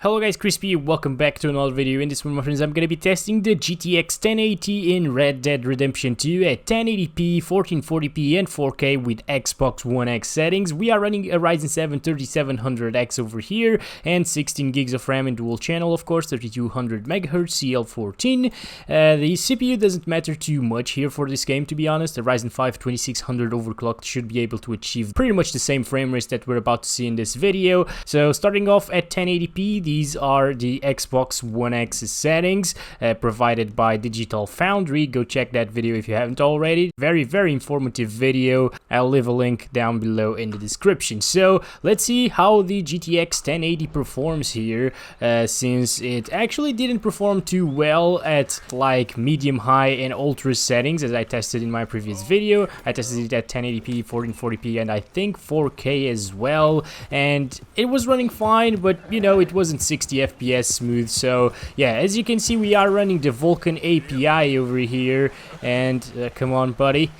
Hello guys, Crispy, welcome back to another video. In this one, my friends, I'm gonna be testing the GTX 1080 in Red Dead Redemption 2 at 1080p, 1440p and 4K with Xbox One X settings. We are running a Ryzen 7 3700X over here and 16 gigs of RAM in dual channel, of course, 3200 MHz CL14. The CPU doesn't matter too much here for this game, to be honest. The Ryzen 5 2600 overclocked should be able to achieve pretty much the same frame rates that we're about to see in this video. So starting off at 1080p, these are the Xbox One X settings provided by Digital Foundry. Go check that video if you haven't already. Very informative video. I'll leave a link down below in the description. So let's see how the GTX 1080 performs here, since it actually didn't perform too well at like medium, high and ultra settings as I tested in my previous video. I tested it at 1080p, 1440p and I think 4K as well, and it was running fine, but you know, it wasn't 60 FPS smooth. So yeah, as you can see, we are running the Vulkan API over here, and come on buddy.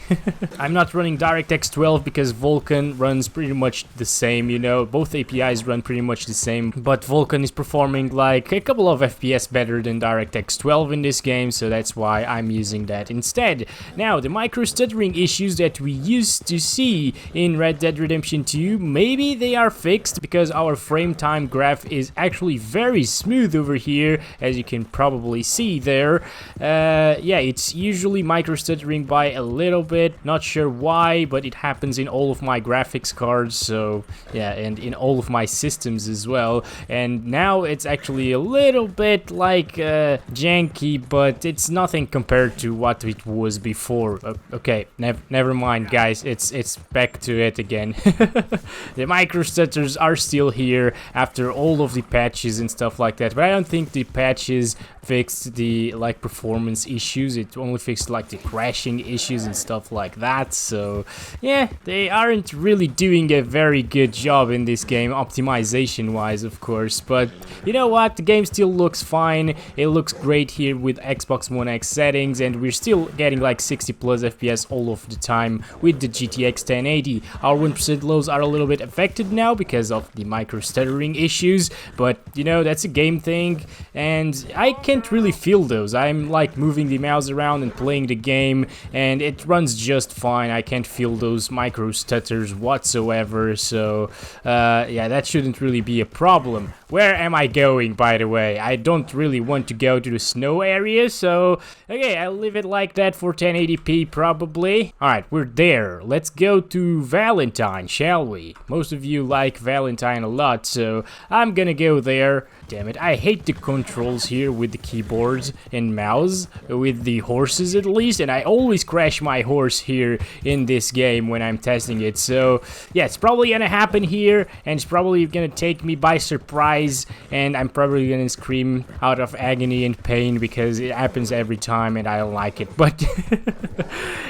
I'm not running DirectX 12 because Vulkan runs pretty much the same, you know, both APIs run pretty much the same, but Vulkan is performing like a couple of FPS better than DirectX 12 in this game, so that's why I'm using that instead. Now, the micro stuttering issues that we used to see in Red Dead Redemption 2, maybe they are fixed because our frame time graph is actually very smooth over here, as you can probably see there. Yeah, it's usually micro stuttering by a little bit, not sure why, but it happens in all of my graphics cards, so yeah, and in all of my systems as well. And now it's actually a little bit like janky, but it's nothing compared to what it was before. Okay, never mind guys, it's back to it again. The micro stutters are still here after all of the patches and stuff like that, but I don't think the patches fixed the like performance issues. It only fixed like the crashing issues and stuff like that. So yeah, they aren't really doing a very good job in this game, optimization wise of course, but you know what, the game still looks fine. It looks great here with Xbox One X settings, and we're still getting like 60 plus FPS all of the time with the GTX 1080. Our 1% lows are a little bit affected now because of the micro stuttering issues, but you know, that's a game thing and I can't really feel those. I'm like moving the mouse around and playing the game and it runs just fine. I can't feel those micro stutters whatsoever, so yeah, that shouldn't really be a problem. Where am I going, by the way? I don't really want to go to the snow area, so okay, I'll leave it like that for 1080p probably. Alright, we're there. Let's go to Valentine, shall we? Most of you like Valentine a lot, so I'm gonna go there. Damn it, I hate the controls here with the keyboards and mouse, with the horses at least, and I always crash my horse here in this game when I'm testing it. So yeah, it's probably gonna happen here, and it's probably gonna take me by surprise, and I'm probably gonna scream out of agony and pain because it happens every time and I don't like it, but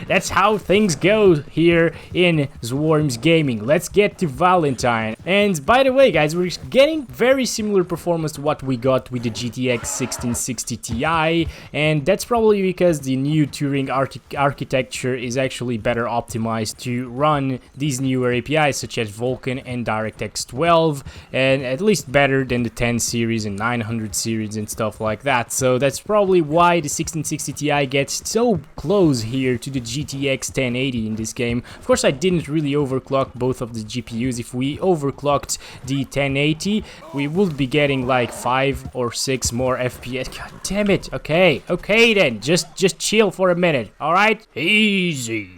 that's how things go here in Swarms Gaming. Let's get to Valentine. And by the way guys, we're getting very similar performance to what we got with the GTX 1660 Ti, and that's probably because the new Turing architecture is actually better optimized to run these newer APIs such as Vulkan and DirectX 12, and at least better than the 10 series and 900 series and stuff like that. So that's probably why the 1660 Ti gets so close here to the GTX 1080 in this game. Of course, I didn't really overclock both of the GPUs. If we overclocked the 1080, we would be getting like 5 or 6 more FPS. God damn it. Okay then, just chill for a minute. All right, easy.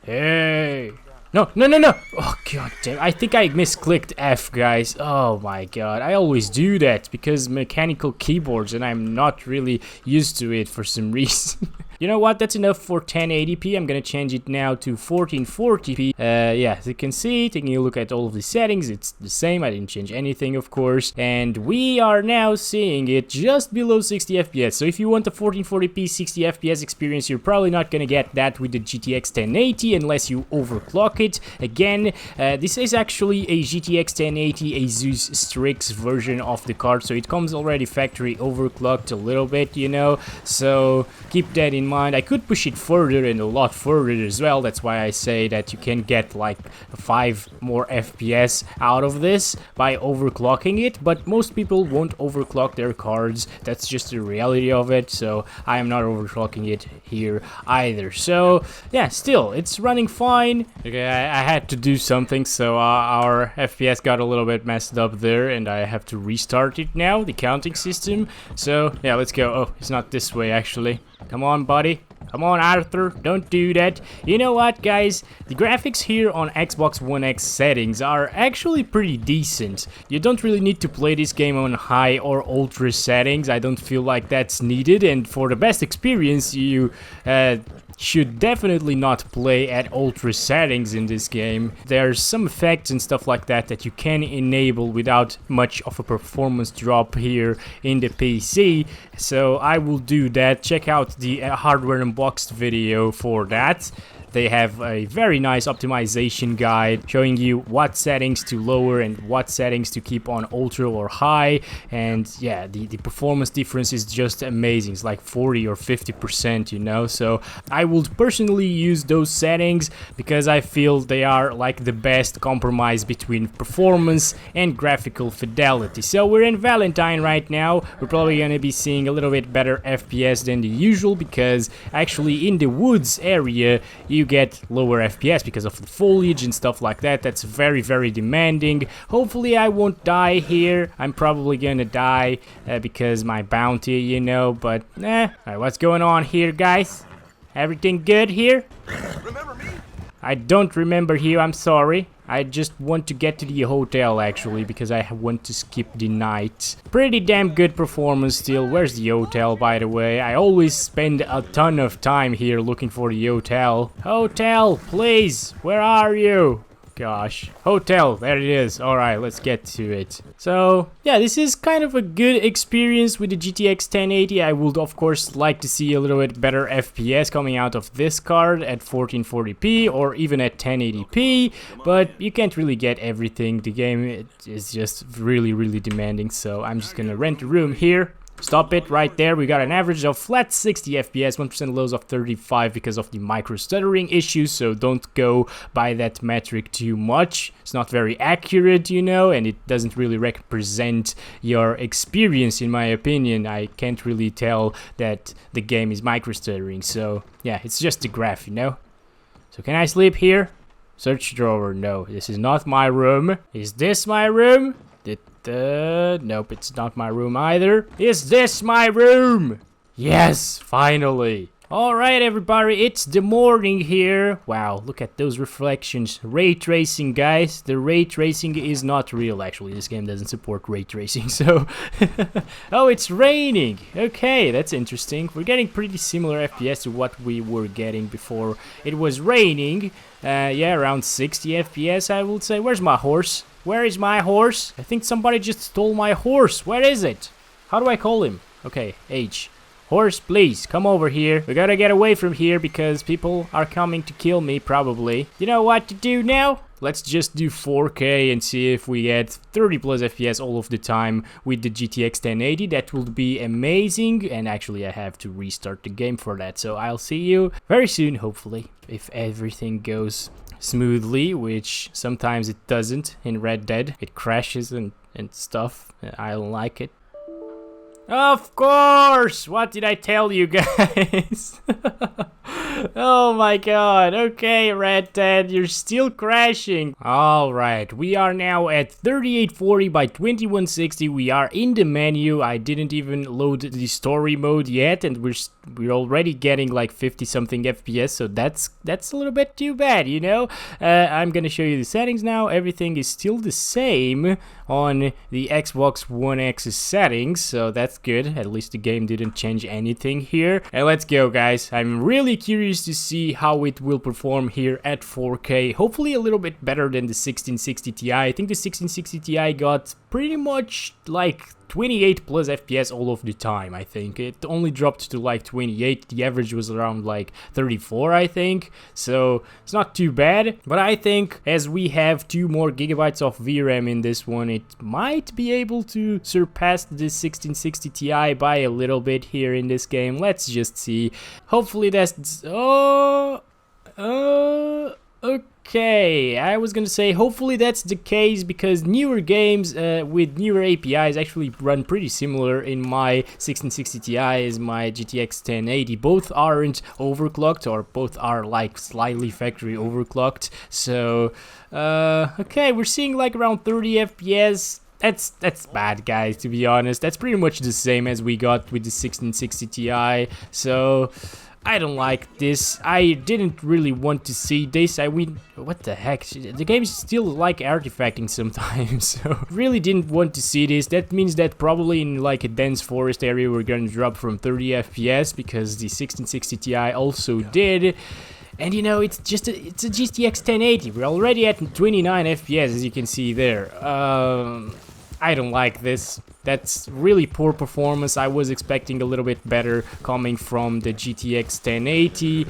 Hey. No. Oh, god damn. I think I misclicked F, guys. Oh my god. I always do that because mechanical keyboards and I'm not really used to it for some reason. You know what, that's enough for 1080p. I'm gonna change it now to 1440p. Yeah, as you can see, taking a look at all of the settings, it's the same. I didn't change anything, of course, and we are now seeing it just below 60 FPS. So if you want a 1440p 60 FPS experience, you're probably not gonna get that with the GTX 1080 unless you overclock it. Again, this is actually a GTX 1080 Asus Strix version of the card, so it comes already factory overclocked a little bit, you know, so keep that in in mind. I could push it further and a lot further as well. That's why I say that you can get like 5 more FPS out of this by overclocking it, but most people won't overclock their cards. That's just the reality of it, so I am not overclocking it here either. So yeah, still it's running fine. Okay, I had to do something, so our FPS got a little bit messed up there, and I have to restart it now, the counting system. So yeah, let's go. Oh, it's not this way actually. Come on, buddy. Come on, Arthur, don't do that. You know what, guys? The graphics here on Xbox One X settings are actually pretty decent. You don't really need to play this game on high or ultra settings. I don't feel like that's needed, and for the best experience, you should definitely not play at ultra settings in this game. There's some effects and stuff like that that you can enable without much of a performance drop here in the PC, so I will do that. Check out the hardware unboxed video for that. They have a very nice optimization guide showing you what settings to lower and what settings to keep on ultra or high, and yeah, the performance difference is just amazing. It's like 40 or 50%, you know, so I would personally use those settings because I feel they are like the best compromise between performance and graphical fidelity. So we're in Valentine right now. We're probably gonna be seeing a little bit better FPS than the usual because actually in the woods area you get lower FPS because of the foliage and stuff like that. That's very, very demanding. Hopefully I won't die here. I'm probably gonna die because my bounty, you know, but alright, what's going on here, guys? Everything good here? Remember me? I don't remember you, I'm sorry. I just want to get to the hotel actually because I want to skip the night. Pretty damn good performance still. Where's the hotel, by the way? I always spend a ton of time here looking for the hotel. Hotel, please, where are you? Gosh, hotel, there it is. Alright, let's get to it. So yeah, this is kind of a good experience with the GTX 1080. I would of course like to see a little bit better FPS coming out of this card at 1440p or even at 1080p, but you can't really get everything. The game is just really, really demanding, so I'm just gonna rent a room here. Stop it right there. We got an average of flat 60 FPS, 1% lows of 35 because of the micro stuttering issues, so don't go by that metric too much. It's not very accurate, you know, and it doesn't really represent your experience in my opinion. I can't really tell that the game is micro stuttering, so yeah, it's just a graph, you know. So can I sleep here? Search drawer. No, this is not my room. Is this my room? Nope, it's not my room either. Is this my room? Yes, finally. Alright everybody, it's the morning here. Wow, look at those reflections. Ray tracing, guys. The ray tracing is not real, actually. This game doesn't support ray tracing, so... Oh, it's raining. Okay, that's interesting. We're getting pretty similar FPS to what we were getting before it was raining. Yeah, around 60 FPS, I would say. Where's my horse? Where is my horse? I think somebody just stole my horse. Where is it? How do I call him? Okay, H. Horse, please, come over here. We gotta get away from here because people are coming to kill me, probably. You know what to do now? Let's just do 4K and see if we get 30 plus FPS all of the time with the GTX 1080. That would be amazing. And actually, I have to restart the game for that. So I'll see you very soon, hopefully, if everything goes smoothly, which sometimes it doesn't in Red Dead. It crashes and stuff. I don't like it. Of course! What did I tell you guys? Oh my god. Okay, Red Dead, you're still crashing. Alright, we are now at 3840 by 2160. We are in the menu. I didn't even load the story mode yet, and we're already getting like 50 something FPS, so that's a little bit too bad, you know? I'm gonna show you the settings now. Everything is still the same on the Xbox One X's settings, so that's good. At least the game didn't change anything here. And let's go, guys. I'm really curious to see how it will perform here at 4K. Hopefully a little bit better than the 1660 Ti. I think the 1660 Ti got pretty much like 28 plus FPS all of the time, I think. It only dropped to like 28. The average was around like 34, I think. So it's not too bad. But I think as we have 2 more gigabytes of VRAM in this one, it might be able to surpass the 1660 Ti by a little bit here in this game. Let's just see. Hopefully that's... Okay, I was gonna say hopefully that's the case, because newer games with newer APIs actually run pretty similar in my 1660 Ti as my GTX 1080. Both aren't overclocked, or both are like slightly factory overclocked. So okay, we're seeing like around 30 FPS. That's bad, guys, to be honest. That's pretty much the same as we got with the 1660 Ti. So I don't like this. I didn't really want to see this. What the heck? The game is still like artifacting sometimes, so really didn't want to see this. That means that probably in like a dense forest area we're gonna drop from 30 FPS, because the 1660 Ti also did. And you know, it's a GTX 1080. We're already at 29 FPS, as you can see there. I don't like this. That's really poor performance. I was expecting a little bit better coming from the GTX 1080,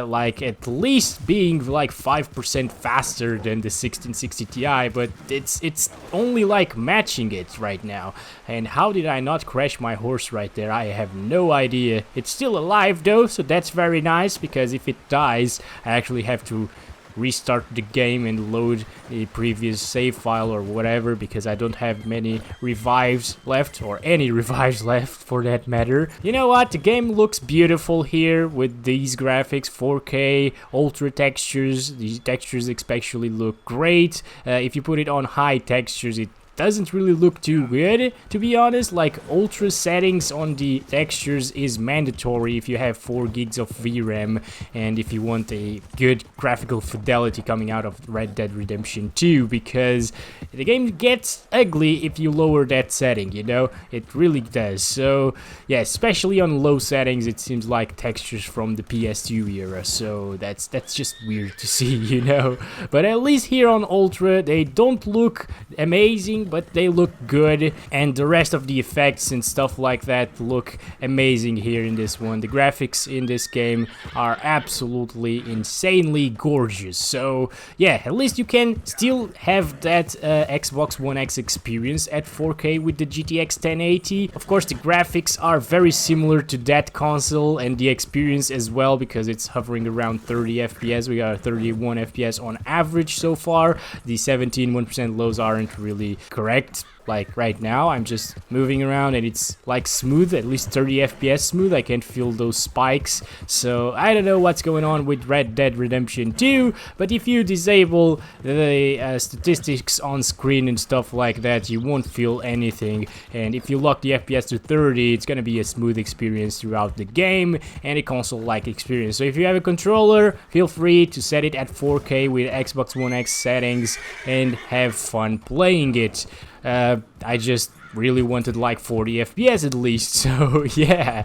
like at least being like 5% faster than the 1660 Ti, but it's only like matching it right now. And how did I not crash my horse right there? I have no idea. It's still alive though, so that's very nice, because if it dies, I actually have to restart the game and load the previous save file or whatever, because I don't have many revives left, or any revives left for that matter. You know what, the game looks beautiful here with these graphics, 4K, ultra textures. These textures especially look great. If you put it on high textures, it doesn't really look too good, to be honest. Like, ultra settings on the textures is mandatory if you have 4 gigs of VRAM and if you want a good graphical fidelity coming out of Red Dead Redemption 2, because the game gets ugly if you lower that setting, you know? It really does. So yeah, especially on low settings, it seems like textures from the PS2 era, so that's just weird to see, you know? But at least here on ultra, they don't look amazing, but they look good, and the rest of the effects and stuff like that look amazing here in this one. The graphics in this game are absolutely insanely gorgeous. So yeah, at least you can still have that Xbox One X experience at 4K with the GTX 1080. Of course, the graphics are very similar to that console, and the experience as well, because it's hovering around 30 FPS. We got 31 FPS on average so far. The 17% lows aren't really correct. Like right now, I'm just moving around and it's like smooth, at least 30 FPS smooth. I can't feel those spikes. So I don't know what's going on with Red Dead Redemption 2, but if you disable the statistics on screen and stuff like that, you won't feel anything. And if you lock the FPS to 30, it's gonna be a smooth experience throughout the game and a console-like experience. So if you have a controller, feel free to set it at 4K with Xbox One X settings and have fun playing it. I just really wanted like 40 FPS at least, so yeah,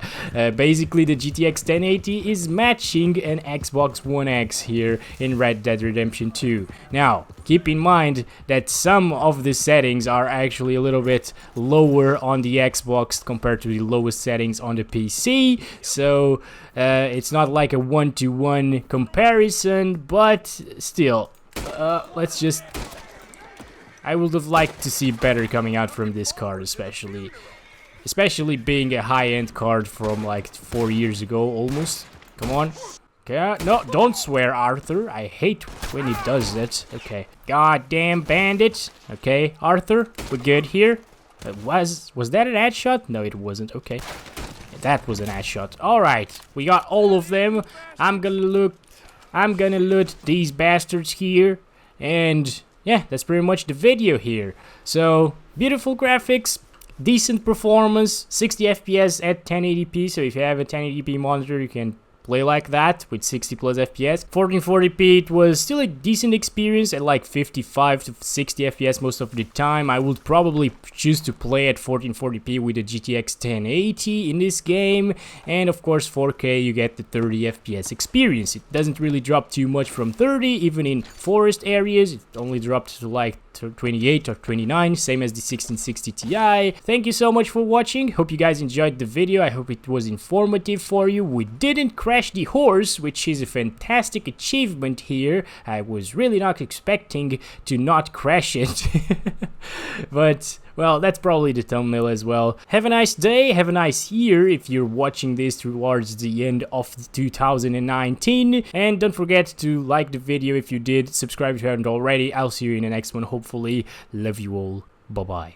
basically the GTX 1080 is matching an Xbox One X here in Red Dead Redemption 2. Now, keep in mind that some of the settings are actually a little bit lower on the Xbox compared to the lowest settings on the PC, so it's not like a one-to-one comparison, but still, let's just... I would have liked to see better coming out from this card, especially being a high-end card from like 4 years ago almost. Come on. Okay, no, don't swear, Arthur. I hate when he does that. Okay. Goddamn bandit. Okay, Arthur, we're good here. Was that an ad shot? No, it wasn't. Okay. That was an ad shot. Alright, we got all of them. I'm gonna loot these bastards here, and yeah, that's pretty much the video here. So, beautiful graphics, decent performance, 60 FPS at 1080p. So if you have a 1080p monitor, you can play like that with 60 plus FPS. 1440p, it was still a decent experience at like 55 to 60 FPS most of the time. I would probably choose to play at 1440p with the GTX 1080 in this game, and of course 4K you get the 30 FPS experience. It doesn't really drop too much from 30, even in forest areas it only dropped to like 28 or 29, same as the 1660 Ti. Thank you so much for watching. Hope you guys enjoyed the video. I hope it was informative for you. We didn't crash the horse, which is a fantastic achievement here. I was really not expecting to not crash it. But well, that's probably the thumbnail as well. Have a nice day, have a nice year if you're watching this towards the end of 2019. And don't forget to like the video if you did, subscribe if you haven't already. I'll see you in the next one, hopefully. Love you all. Bye-bye.